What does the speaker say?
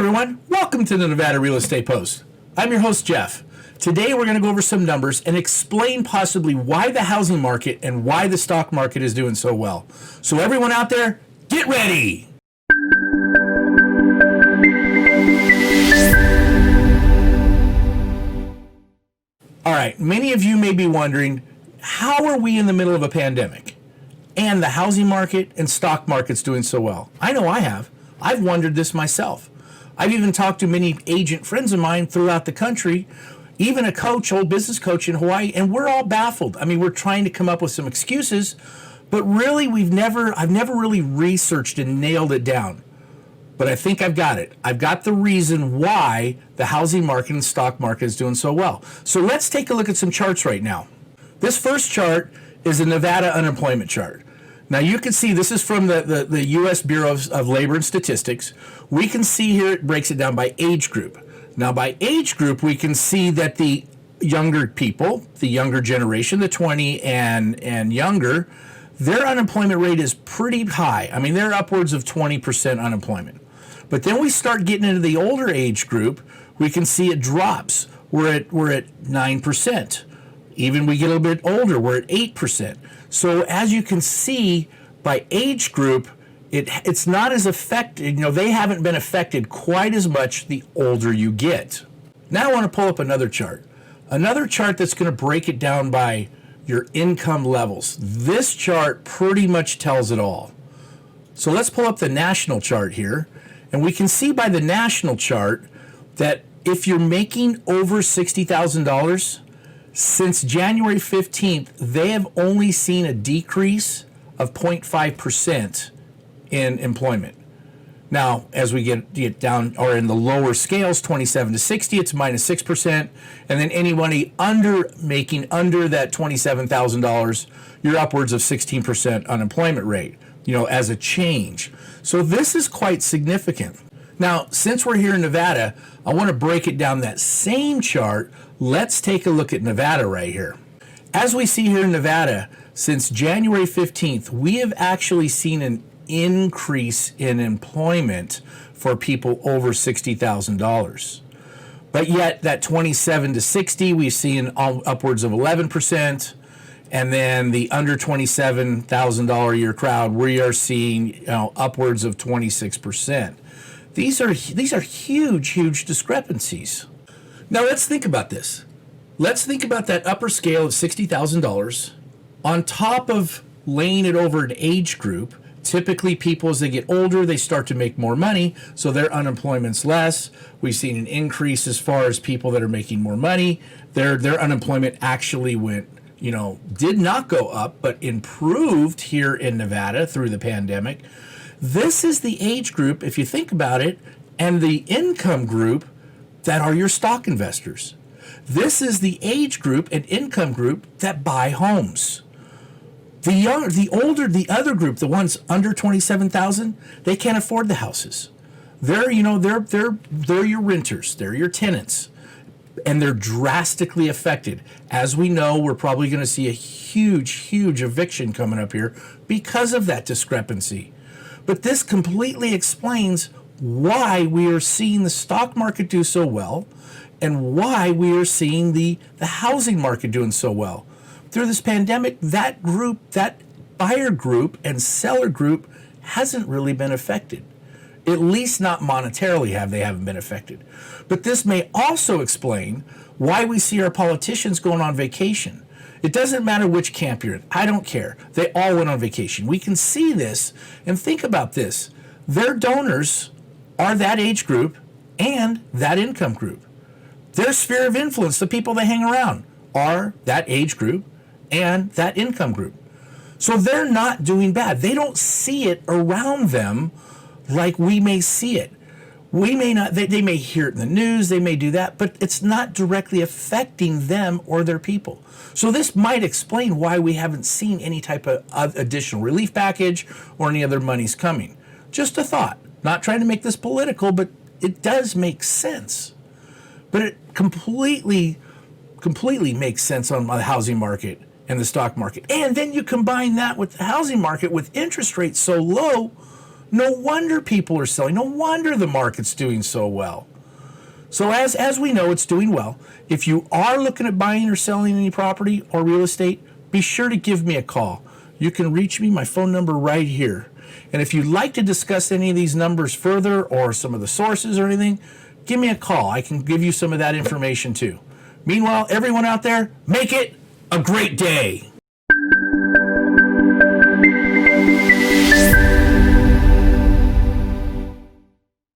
everyone, welcome to the Nevada Real Estate Post. I'm your host, Jeff. Today we're going to go over some numbers and explain possibly why the housing market and why the stock market is doing so well. So everyone out there, get ready! All right, many of you may be wondering, how are we in the middle of a pandemic and the housing market and stock market's doing so well? I know I have. I've wondered this myself. I've even talked to many agent friends of mine throughout the country, even a coach, old business coach in Hawaii, and we're all baffled. I mean, we're trying to come up with some excuses, but really I've never really researched and nailed it down. But I think I've got it. I've got the reason why the housing market and stock market is doing so well. So let's take a look at some charts right now. This first chart is a Nevada unemployment chart. Now you can see this is from the U.S. Bureau of Labor and Statistics. We can see here it breaks it down by age group. Now by age group, we can see that the younger people, the younger generation, the 20 and younger, their unemployment rate is pretty high. I mean, they're upwards of 20% unemployment. But then we start getting into the older age group, we can see it drops. We're at 9%. Even we get a little bit older, we're at 8%. So as you can see, by age group, it's not as affected, they haven't been affected quite as much the older you get. Now I want to pull up another chart that's going to break it down by your income levels. This chart pretty much tells it all. So let's pull up the national chart here, and we can see by the national chart that if you're making over $60,000, since January 15th, they have only seen a decrease of 0.5% in employment. Now, as we get down, or in the lower scales, 27 to 60, it's minus 6%. And then anybody making under that $27,000, you're upwards of 16% unemployment rate, as a change. So this is quite significant. Now, since we're here in Nevada, I want to break it down that same chart. Let's take a look at Nevada right here. As we see here in Nevada, since January 15th, we have actually seen an increase in employment for people over $60,000. But yet that 27 to 60, we've seen upwards of 11%. And then the under $27,000 a year crowd, we are seeing upwards of 26%. These are huge discrepancies. Now let's think about this. Let's think about that upper scale of $60,000 on top of laying it over an age group. Typically people, as they get older, they start to make more money, so their unemployment's less. We've seen an increase as far as people that are making more money. Their unemployment actually did not go up, but improved here in Nevada through the pandemic. This is the age group, if you think about it, and the income group that are your stock investors. This is the age group and income group that buy homes. The other group, the ones under 27,000, they can't afford the houses. They're your renters, they're your tenants, and they're drastically affected. As we know, we're probably going to see a huge eviction coming up here because of that discrepancy. But this completely explains why we are seeing the stock market do so well and why we are seeing the housing market doing so well. Through this pandemic, that buyer group and seller group hasn't really been affected. At least not monetarily they haven't been affected. But this may also explain why we see our politicians going on vacation. It doesn't matter which camp you're in. I don't care. They all went on vacation. We can see this and think about this. Their donors are that age group and that income group. Their sphere of influence, the people they hang around, are that age group and that income group. So they're not doing bad. They don't see it around them like we may see it. We may not, they may hear it in the news, they may do that, but it's not directly affecting them or their people. So this might explain why we haven't seen any type of additional relief package or any other monies coming. Just a thought. Not trying to make this political, but it does make sense. But it completely makes sense on the housing market and the stock market. And then you combine that with the housing market with interest rates so low, No wonder people are selling. No wonder the market's doing so well. So as we know, it's doing well. If you are looking at buying or selling any property or real estate, be sure to give me a call. You can reach me, my phone number right here. And if you'd like to discuss any of these numbers further or some of the sources or anything, give me a call. I can give you some of that information too. Meanwhile, everyone out there, make it a great day.